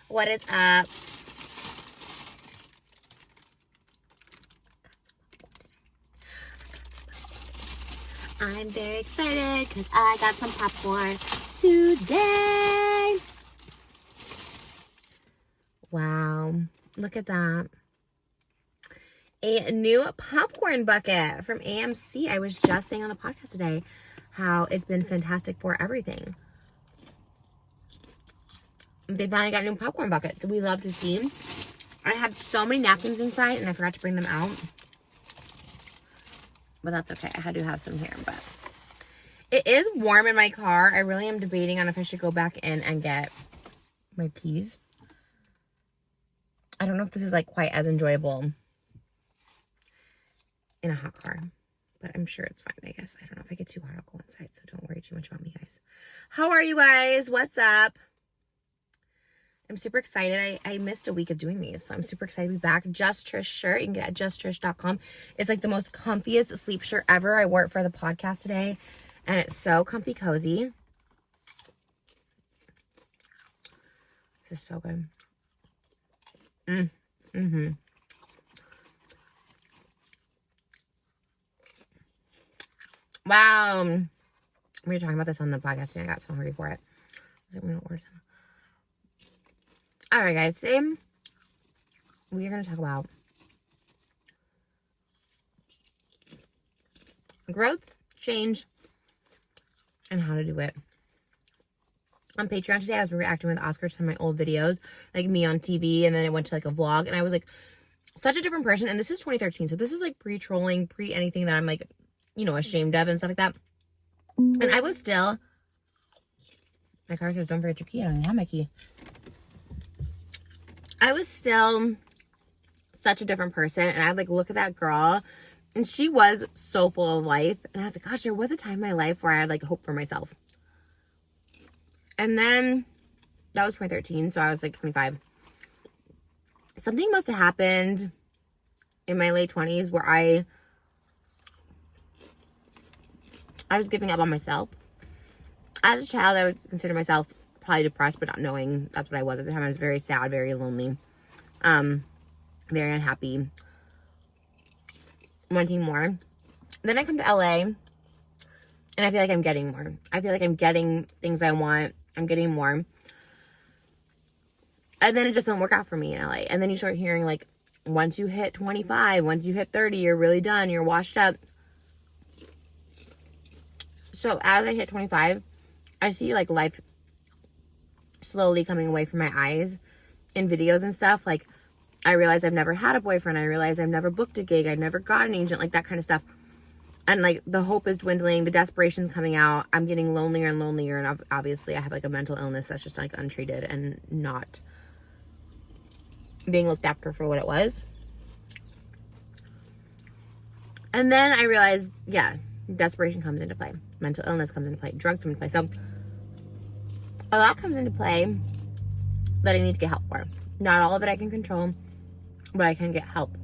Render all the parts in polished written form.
What is up? I'm very excited because I got some popcorn today. Wow, look at that. A new popcorn bucket from AMC. I was just saying on the podcast today how it's been fantastic for everything. They finally got a new popcorn bucket. We love to see. I had so many napkins inside and I forgot to bring them out. But that's okay. I had to have some here. But it is warm in my car. I really am debating on if I should go back in and get my keys. I don't know if this is like quite as enjoyable in a hot car, but I'm sure it's fine, I guess. I don't know if I get too hot, I'll go inside, so don't worry too much about me, guys. How are you guys? What's up? I'm super excited. I missed a week of doing these, so I'm super excited to be back. Just Trish shirt. You can get it at justtrish.com. It's like the most comfiest sleep shirt ever. I wore it for the podcast today, and it's so comfy cozy. This is so good. Wow. We were talking about this on the podcast and I got so hungry for it. I was like, I'm going to order some. Alright, guys. Today, we are going to talk about growth, change, and how to do it. On Patreon today, I was reacting with Oscar to some of my old videos, like me on TV, and then it went to like a vlog, and I was like such a different person. And this is 2013, so this is like pre-trolling, pre-anything that I'm like, you know, ashamed of and stuff like that. And I was still, my car says don't forget your key. I don't even have my key. I was still such a different person, and I'd like look at that girl, and she was so full of life, and I was like, gosh, there was a time in my life where I had like hope for myself. And then that was 2013, so I was like 25. Something must have happened in my late 20s where I was giving up on myself. As a child, I would consider myself probably depressed, but not knowing that's what I was at the time. I was very sad, very lonely, very unhappy, wanting more. Then I come to LA, and I feel like I'm getting more. I feel like I'm getting things I want. I'm getting more. And then it just doesn't work out for me in LA. And then you start hearing like, once you hit 25, once you hit 30, you're really done. You're washed up. So as I hit 25, I see like life slowly coming away from my eyes in videos and stuff. Like I realize I've never had a boyfriend. I realize I've never booked a gig. I've never got an agent, like that kind of stuff. And like the hope is dwindling, the desperation's coming out. I'm getting lonelier and lonelier, and obviously I have like a mental illness that's just like untreated and not being looked after for what it was. And then I realized, yeah, desperation comes into play, mental illness comes into play, drugs come into play. So a lot comes into play that I need to get help for. Not all of it I can control, but I can get help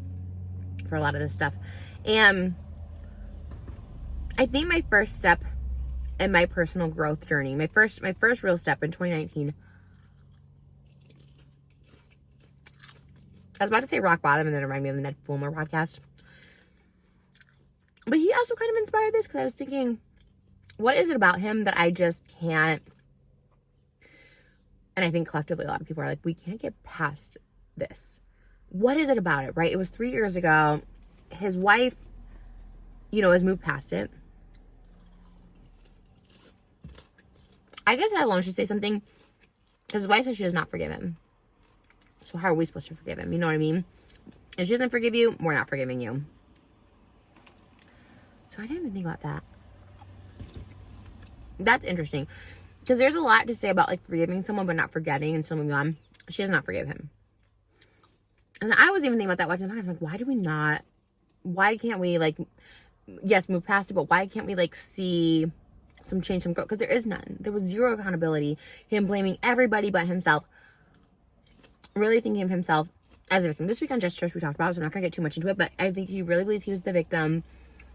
for a lot of this stuff. And I think my first step in my personal growth journey, my first real step in 2019, I was about to say rock bottom, and then it reminded me of the Ned Fulmer podcast. But he also kind of inspired this, because I was thinking, what is it about him that I just can't, and I think collectively a lot of people are like, we can't get past this. What is it about it, right? It was 3 years ago. His wife, you know, has moved past it. I guess that alone should say something, because his wife says she does not forgive him. So how are we supposed to forgive him? You know what I mean? If she doesn't forgive you, we're not forgiving you. So I didn't even think about that. That's interesting. Because there's a lot to say about like forgiving someone but not forgetting, and so moving on. She does not forgive him. And I was even thinking about that watching the podcast. I'm like, why can't we like, yes, move past it, but why can't we like see some change, some growth? Because there is none. There was zero accountability. Him blaming everybody but himself. Really thinking of himself as a victim. This week on Just Trish we talked about it, so I'm not going to get too much into it, but I think he really believes he was the victim,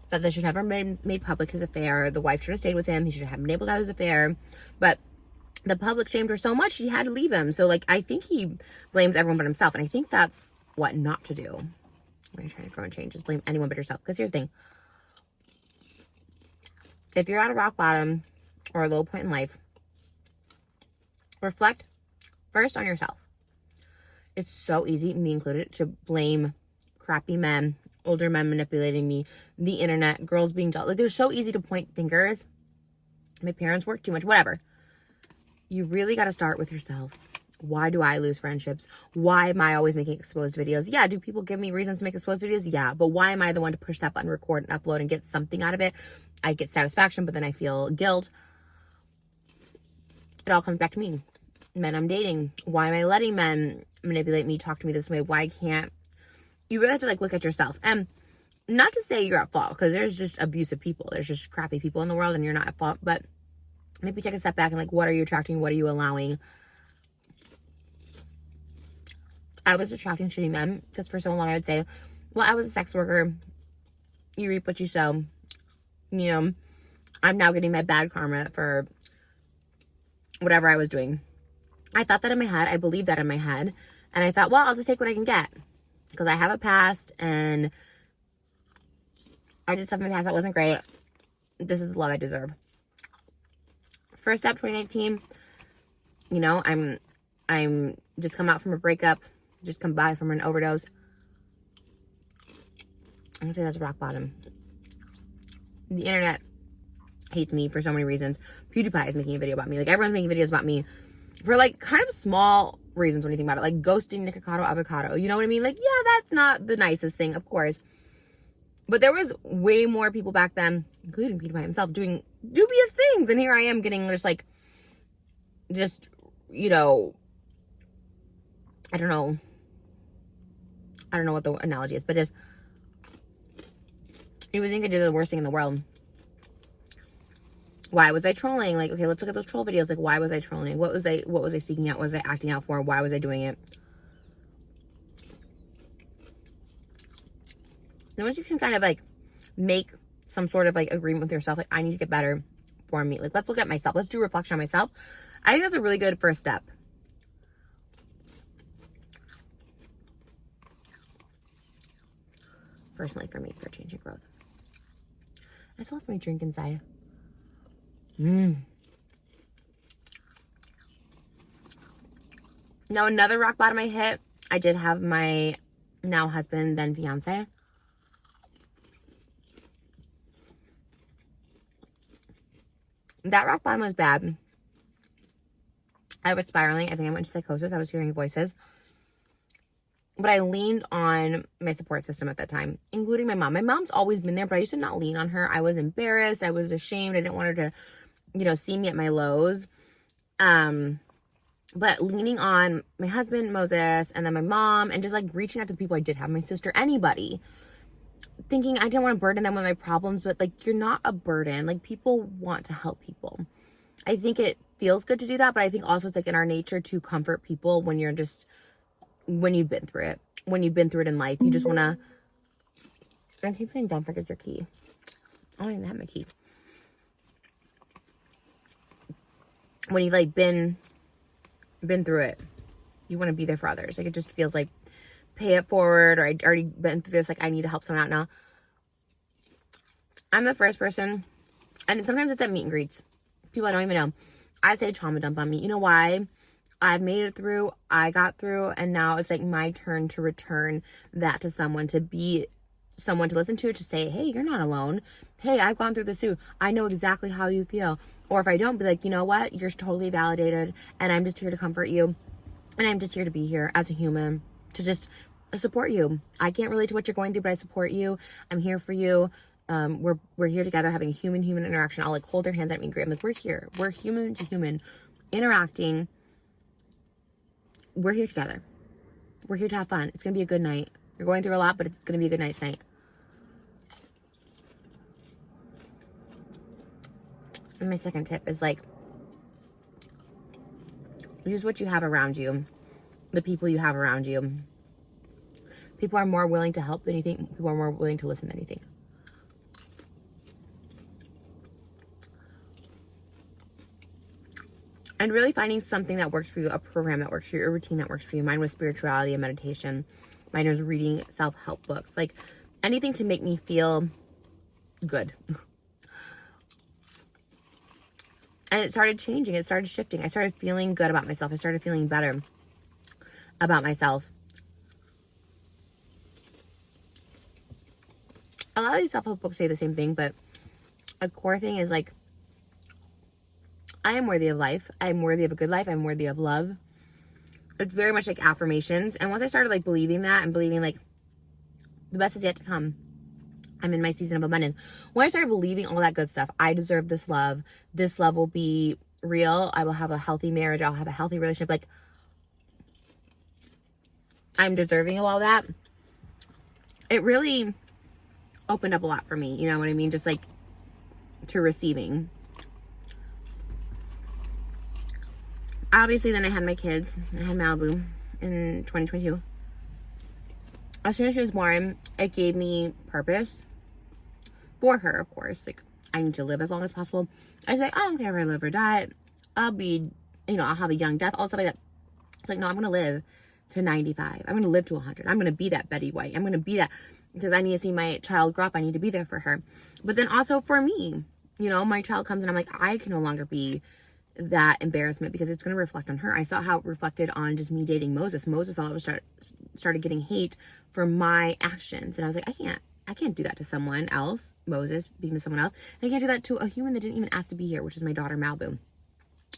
that this should never been made public, his affair. The wife should have stayed with him. He should have been able to have his affair. But the public shamed her so much she had to leave him. So like I think he blames everyone but himself, and I think that's what not to do when you're trying to grow and change, is blame anyone but yourself. Because here's the thing, if you're at a rock bottom or a low point in life, reflect first on yourself. It's so easy, me included, to blame crappy men, older men manipulating me, the internet, girls being jealous. Like, they're so easy to point fingers. My parents work too much, whatever. You really got to start with yourself. Why do I lose friendships? Why am I always making exposed videos? Yeah, do people give me reasons to make exposed videos? Yeah, but why am I the one to push that button, record, and upload and get something out of it? I get satisfaction, but then I feel guilt. It all comes back to me. Men I'm dating. Why am I letting men manipulate me, talk to me this way? Why can't... You really have to, like, look at yourself. And not to say you're at fault, because there's just abusive people. There's just crappy people in the world, and you're not at fault. But maybe take a step back and, like, what are you attracting? What are you allowing? I was attracting shitty men, because for so long I would say, well, I was a sex worker. You reap what you sow. You know, I'm now getting my bad karma for whatever I was doing. I thought that in my head. I believed that in my head. And I thought, well, I'll just take what I can get. Because I have a past, and I did stuff in my past that wasn't great. This is the love I deserve. First step, 2019. You know, I'm just come out from a breakup. Just come by from an overdose. I'm gonna say that's rock bottom. The internet hates me for so many reasons. PewDiePie is making a video about me. Like, everyone's making videos about me for, like, kind of small reasons when you think about it. Like, ghosting Nikocado Avocado. You know what I mean? Like, yeah, that's not the nicest thing, of course. But there was way more people back then, including PewDiePie himself, doing dubious things. And here I am getting just, like, you know, I don't know what the analogy is, but just, you would think I did the worst thing in the world. Why was I trolling? Like, okay, let's look at those troll videos. Like, why was I trolling? What was I seeking out? What was I acting out for? Why was I doing it? Then once you can kind of, like, make some sort of, like, agreement with yourself, like, I need to get better for me. Like, let's look at myself. Let's do reflection on myself. I think that's a really good first step. Personally, for me, for change and growth. I still have my drink inside. Now, another rock bottom I hit, I did have my now husband, then fiance. That rock bottom was bad. I was spiraling. I think I went to psychosis. I was hearing voices. But I leaned on my support system at that time, including my mom. My mom's always been there, but I used to not lean on her. I was embarrassed. I was ashamed. I didn't want her to, you know, see me at my lows. But leaning on my husband, Moses, and then my mom, and just, like, reaching out to the people I did have, my sister, anybody, thinking I didn't want to burden them with my problems, but, like, you're not a burden. Like, people want to help people. I think it feels good to do that, but I think also it's, like, in our nature to comfort people when you've been through it. When you've been through it in life, you just want to... I keep saying, don't forget your key. I don't even have my key. When you've, like, been through it, you want to be there for others. Like, it just feels like pay it forward, or I'd already been through this, like, I need to help someone out now. I'm the first person, and sometimes it's at meet and greets. People I don't even know. I say trauma dump on me. You know why? I've made it through, I got through, and now it's, like, my turn to return that to someone, to be someone to listen to say, hey, you're not alone. Hey, I've gone through this too. I know exactly how you feel. Or if I don't, be like, you know what? You're totally validated, and I'm just here to comfort you. And I'm just here to be here as a human, to just support you. I can't relate to what you're going through, but I support you. I'm here for you. We're here together having a human interaction. I'll, like, hold their hands at me. I'm like, we're here. We're human to human interacting. We're here together. We're here to have fun. It's going to be a good night. You're going through a lot, but it's going to be a good night tonight. And my second tip is, like, use what you have around you. The people you have around you. People are more willing to help than you think. People are more willing to listen than you think. And really finding something that works for you, a program that works for you, a routine that works for you. Mine was spirituality and meditation. Mine was reading self-help books. Like anything to make me feel good. And it started changing. It started shifting. I started feeling good about myself. I started feeling better about myself. A lot of these self-help books say the same thing, but a core thing is like, I am worthy of life. I am worthy of a good life. I'm worthy of love. It's very much like affirmations. And once I started like believing that and believing like the best is yet to come, I'm in my season of abundance. When I started believing all that good stuff, I deserve this love. This love will be real. I will have a healthy marriage. I'll have a healthy relationship. Like, I'm deserving of all that. It really opened up a lot for me. You know what I mean? Just like to receiving. Obviously, then I had my kids. I had Malibu in 2022. As soon as she was born, it gave me purpose for her, of course. Like, I need to live as long as possible. I was like, I don't care if I live or die. I'll be, I'll have a young death, all stuff like that. It's like, no, I'm going to live to 95. I'm going to live to 100. I'm going to be that Betty White. I'm going to be that because I need to see my child grow up. I need to be there for her. But then also for me, my child comes and I'm like, I can no longer be that embarrassment because it's going to reflect on her. I saw how it reflected on just me dating Moses. Moses all of a sudden started getting hate for my actions. And I was like, I can't do that to someone else. Moses being to someone else. And I can't do that to a human that didn't even ask to be here, which is my daughter, Malibu.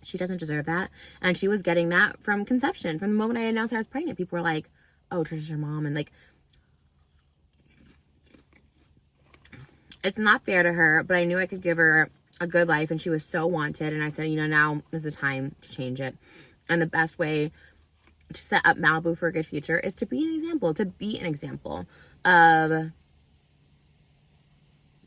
She doesn't deserve that. And she was getting that from conception. From the moment I announced I was pregnant, people were like, oh, Trish is your mom. And like, it's not fair to her, but I knew I could give her a good life, and she was so wanted. And I said, now is the time to change it. And the best way to set up Malibu for a good future is to be an example of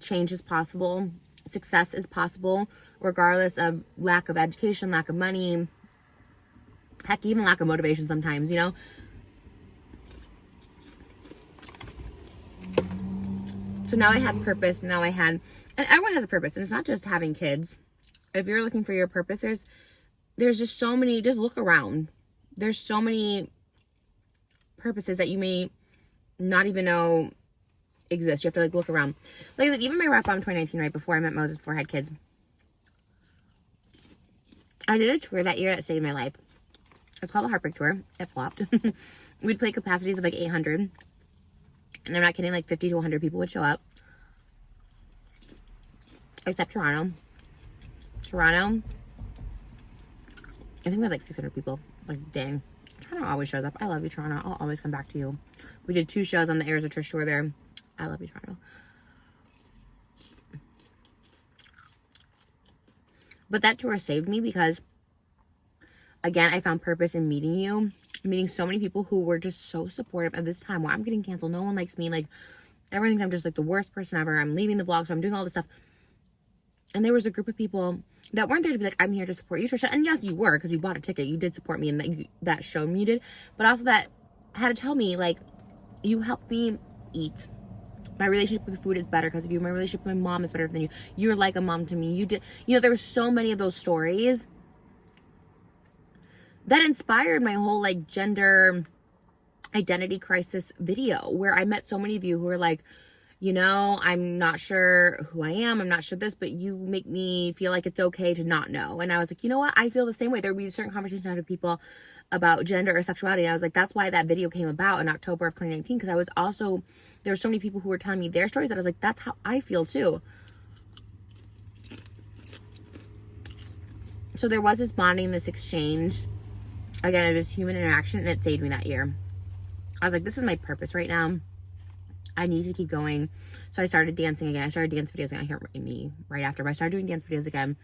change is possible, success is possible, regardless of lack of education, lack of money, heck, even lack of motivation sometimes, So now I had purpose. And everyone has a purpose. And it's not just having kids. If you're looking for your purpose, there's just so many, just look around. There's so many purposes that you may not even know exist. You have to like look around. Like I said, even my rock bottom 2019, right before I met Moses, before I had kids, I did a tour that year that saved my life. It's called the Heartbreak Tour. It flopped. We'd play capacities of like 800. And I'm not kidding, like 50 to 100 people would show up. Except Toronto. I think we had like 600 people. Like, dang. Toronto always shows up. I love you, Toronto. I'll always come back to you. We did 2 shows on the Airs of Trish tour there. I love you, Toronto. But that tour saved me because, again, I found purpose in meeting you. Meeting so many people who were just so supportive at this time where I'm getting canceled. No one likes me. Like, everyone thinks I'm just like the worst person ever. I'm leaving the vlog, so I'm doing all this stuff. And there was a group of people that weren't there to be like, I'm here to support you, Trisha. And yes, you were, because you bought a ticket. You did support me, and that showed me you did. But also that had to tell me, like, you helped me eat. My relationship with food is better because of you. My relationship with my mom is better than you. You're like a mom to me. You did. There were so many of those stories that inspired my whole like gender identity crisis video, where I met so many of you who were like, I'm not sure who I am. I'm not sure this, but you make me feel like it's okay to not know. And I was like, you know what? I feel the same way. There would be certain conversations I had with people about gender or sexuality. And I was like, that's why that video came about in October of 2019. Because there were so many people who were telling me their stories that I was like, that's how I feel too. So there was this bonding, this exchange. Again, it was human interaction, and it saved me that year. I was like, this is my purpose right now. I need to keep going. So I started dancing again. I started dance videos again. I hear me right after, but I started doing dance videos again.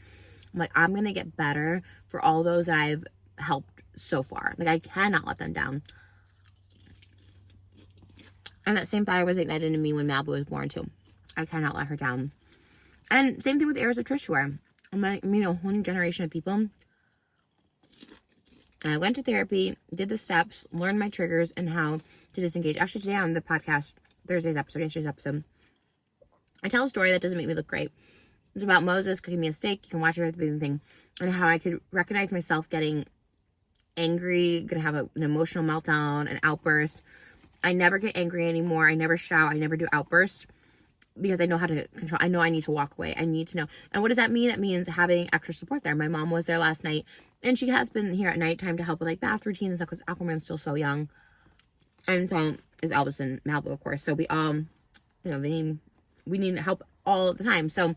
I'm like, I'm going to get better for all those that I've helped so far. Like, I cannot let them down. And that same fire was ignited in me when Malibu was born too. I cannot let her down. And same thing with Airs of Trish, where I'm like, a whole new generation of people. And I went to therapy, did the steps, learned my triggers and how to disengage. Actually, today on the podcast, yesterday's episode, I tell a story that doesn't make me look great. It's about Moses cooking me a steak. You can watch it at the beginning thing. And how I could recognize myself getting angry, gonna have an emotional meltdown, an outburst. I never get angry anymore. I never shout. I never do outbursts because I know how to control. I know I need to walk away. I need to know. And what does that mean? That means having extra support there. My mom was there last night, and she has been here at nighttime to help with like bath routines and stuff because Aquaman's still so young. And so is Elvis and Malibu, of course. So we we need help all the time. So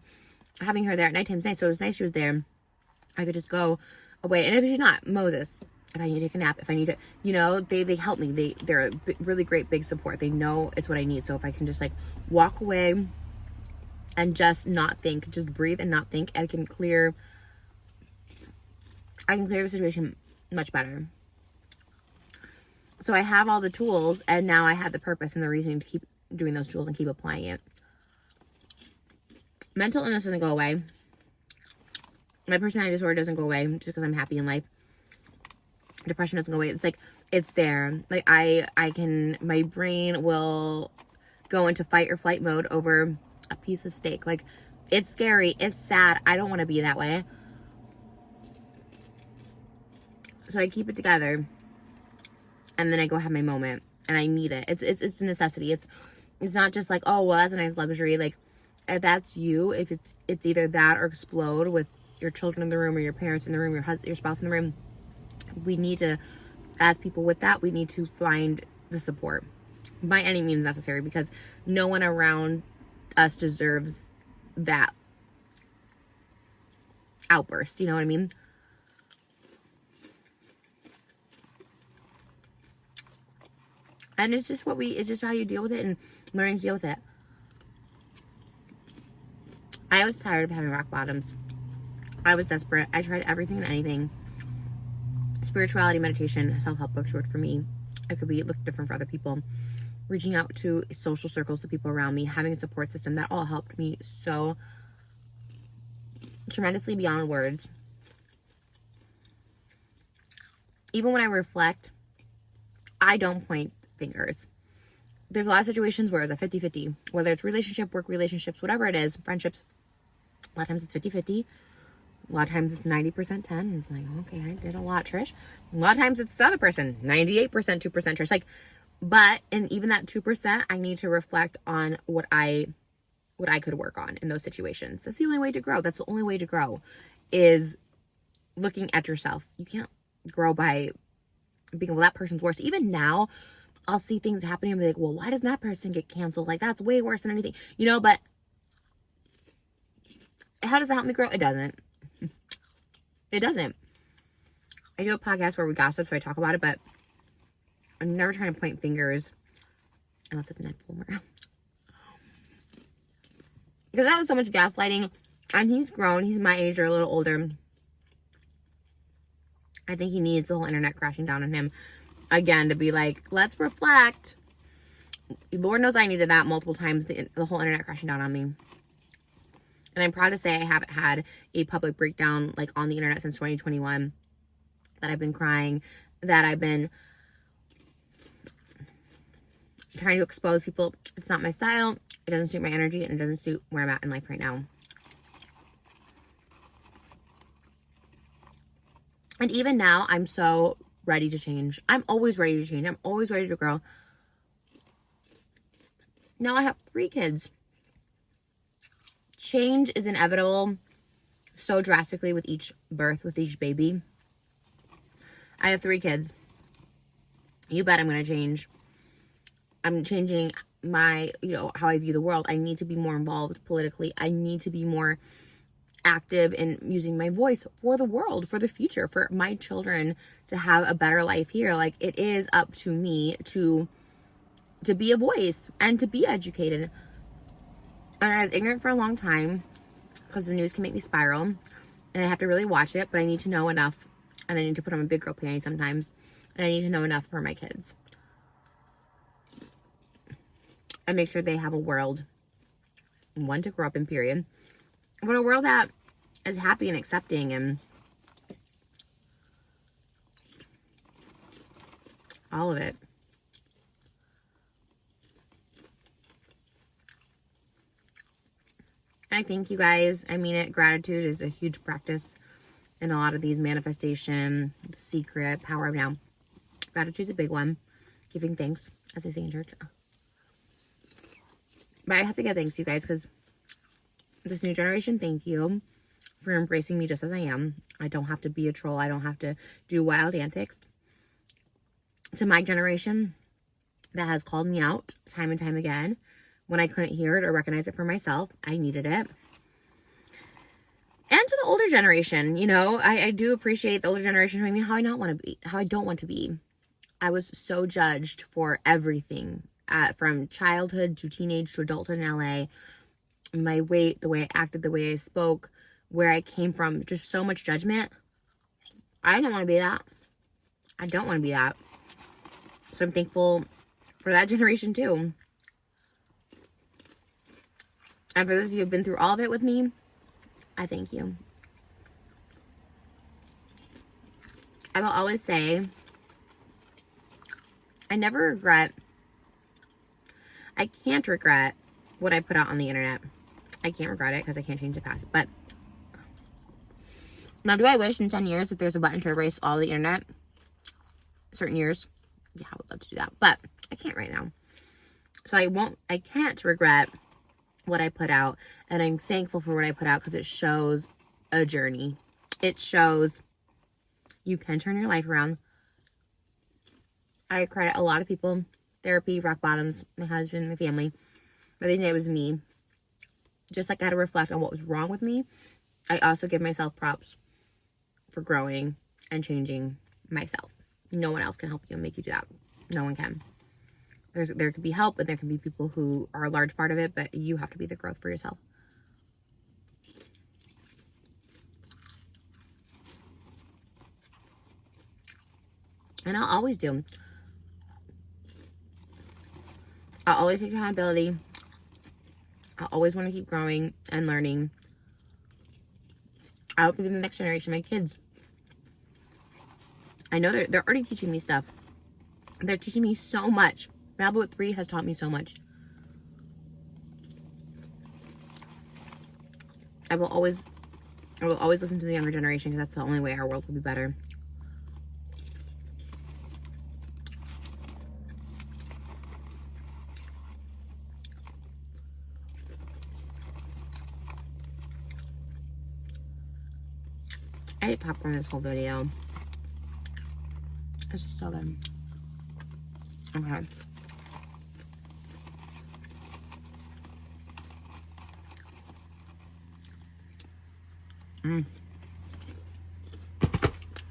having her there at nighttime is nice. So it was nice she was there. I could just go away. And if she's not, Moses, if I need to take a nap, if I need to, they help me. They're a really great big support. They know it's what I need. So if I can just like walk away and just not think, just breathe and not think, I can clear the situation much better. So I have all the tools, and now I have the purpose and the reasoning to keep doing those tools and keep applying it. Mental illness doesn't go away. My personality disorder doesn't go away just because I'm happy in life. Depression doesn't go away. It's like, it's there. Like my brain will go into fight or flight mode over a piece of steak. Like, it's scary. It's sad. I don't want to be that way. So I keep it together. And then I go have my moment, and I need it. It's a necessity. It's not just like, oh, well, that's a nice luxury. Like, if that's you, if it's either that or explode with your children in the room or your parents in the room, your spouse in the room. We need to, as people with that, we need to find the support by any means necessary, because no one around us deserves that outburst. You know what I mean? And it's just it's just how you deal with it and learning to deal with it. I was tired of having rock bottoms. I was desperate. I tried everything and anything. Spirituality, meditation, self-help books worked for me. It could look different for other people. Reaching out to social circles, to people around me, having a support system, that all helped me so tremendously beyond words. Even when I reflect, I don't point fingers. There's a lot of situations where it's a 50-50, whether it's relationship, work relationships, whatever it is, friendships. A lot of times it's 50-50. A lot of times it's 90% 10. It's like, okay, I did a lot, Trish. A lot of times it's the other person, 98%, 2% Trish. Like, but in even that 2%, I need to reflect on what I could work on in those situations. That's the only way to grow. That's the only way to grow, is looking at yourself. You can't grow by being, well, that person's worse. Even now, I'll see things happening and be like, well, why doesn't that person get canceled? Like, that's way worse than anything, but how does that help me grow? It doesn't. It doesn't. I do a podcast where we gossip, so I talk about it, but I'm never trying to point fingers unless it's Ned Fulmer. Because that was so much gaslighting, and he's grown. He's my age or a little older. I think he needs the whole internet crashing down on him again to be like, let's reflect. Lord knows I needed that multiple times, the whole internet crashing down on me. And I'm proud to say I haven't had a public breakdown like on the internet since 2021. That I've been crying, that I've been trying to expose people. It's not my style. It doesn't suit my energy, and it doesn't suit where I'm at in life right now. And even now, I'm so ready to change. I'm always ready to change. I'm always ready to grow. Now I have 3 kids. Change is inevitable so drastically with each birth, with each baby. I have 3 kids. You bet I'm going to change. I'm changing my, how I view the world. I need to be more involved politically. I need to be more active in using my voice for the world, for the future, for my children to have a better life here. Like, it is up to me to be a voice and to be educated. And I was ignorant for a long time because the news can make me spiral, and I have to really watch it, but I need to know enough, and I need to put on my big girl panties sometimes, and I need to know enough for my kids. And make sure they have a world, one to grow up in, period, but a world that is happy and accepting and all of it. And thank you guys. I mean it. Gratitude is a huge practice in a lot of these manifestation, the secret, power of now. Gratitude's a big one. Giving thanks, as they say in church. But I have to give thanks to you guys because this new generation, thank you for embracing me just as I am. I don't have to be a troll. I don't have to do wild antics. To my generation that has called me out time and time again when I couldn't hear it or recognize it for myself, I needed it. And to the older generation, you know, I do appreciate the older generation showing me how I don't want to be. I was so judged for everything, from childhood to teenage to adulthood in LA. My weight, the way I acted, the way I spoke, where I came from, just so much judgment. I don't want to be that. I don't want to be that. So I'm thankful for that generation too. And for those of you who have been through all of it with me, I thank you. I will always say, I can't regret what I put out on the internet. I can't regret it because I can't change the past. But now, do I wish in 10 years if there's a button to erase all the internet? Certain years? Yeah, I would love to do that. But I can't right now. So I can't regret what I put out. And I'm thankful for what I put out because it shows a journey. It shows you can turn your life around. I credit a lot of people. Therapy, rock bottoms, my husband, my family. But the end of the day, it was me. Just like I had to reflect on what was wrong with me, I also give myself props for growing and changing myself. No one else can help you and make you do that. No one can. There could be help, and there can be people who are a large part of it, but you have to be the growth for yourself. And I'll always do. I'll always take accountability. I always want to keep growing and learning. I hope to give the next generation, my kids. I know they're already teaching me stuff. They're teaching me so much. Malibu at 3 has taught me so much. I will always listen to the younger generation because that's the only way our world will be better. I ate popcorn this whole video. It's just so good. Okay.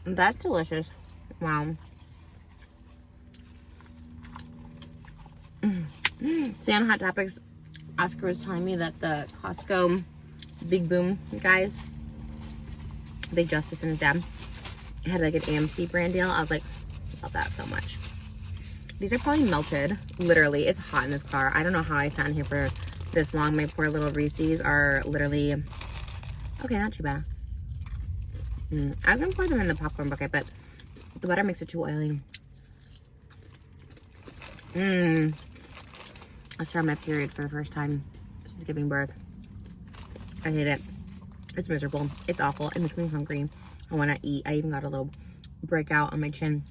That's delicious. Wow. So on Hot Topics, Oscar was telling me that the Costco Big Boom guys, Big Justice and his dad, had like an AMC brand deal. I was like, love that so much. These are probably melted. Literally, it's hot in this car. I don't know how I sat in here for this long. My poor little Reese's are literally, okay, not too bad. I was gonna pour them in the popcorn bucket, but the butter makes it too oily. I started my period for the first time since giving birth. I hate it. It's miserable. It's awful. It makes me hungry. I want to eat. I even got a little breakout on my chin.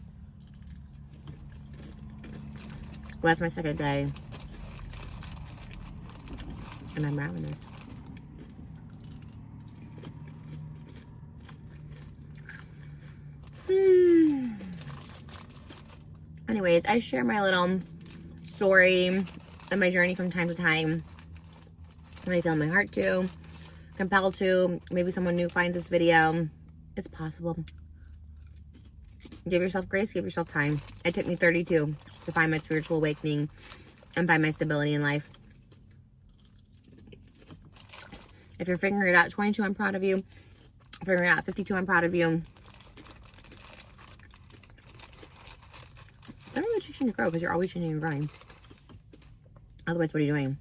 Well, that's my second day. And I'm ravenous. Anyways, I share my little story and my journey from time to time when I feel in my heart to, compelled to. Maybe someone new finds this video. It's possible. Give yourself grace, give yourself time. It took me 32 to find my spiritual awakening and find my stability in life. If you're figuring it out at 22, I'm proud of you. Figuring it out at 52, I'm proud of you. Don't really teaching to grow because you're always changing and growing. Otherwise, what are you doing?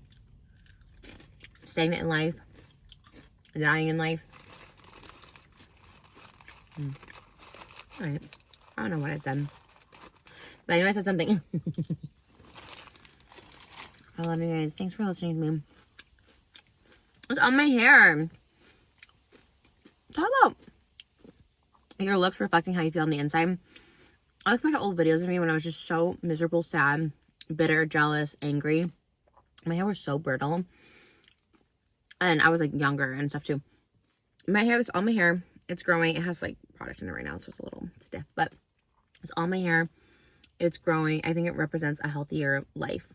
Stagnant in life? Dying in life? Alright. I don't know what I said. But I know I said something. I love you guys. Thanks for listening to me. What's on my hair? Talk about your looks reflecting how you feel on the inside. I look back at old videos of me when I was just so miserable, sad, bitter, jealous, angry. My hair was so brittle. And I was like younger and stuff too. My hair is on my hair. It's growing. It has like product in it right now, so it's a little stiff. But it's on my hair. It's growing. I think it represents a healthier life.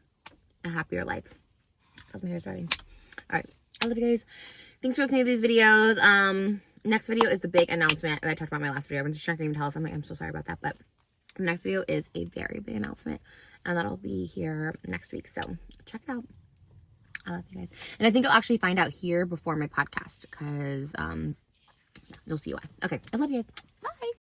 A happier life. How's my hair starting? Alright. I love you guys. Thanks for listening to these videos. Next video is the big announcement that I talked about in my last video. I'm just not going to even tell us. I'm so sorry about that. But the next video is a very big announcement. And that'll be here next week. So check it out. I love you guys. And I think you'll actually find out here before my podcast. Because, yeah, you'll see why. Okay. I love you guys. Bye.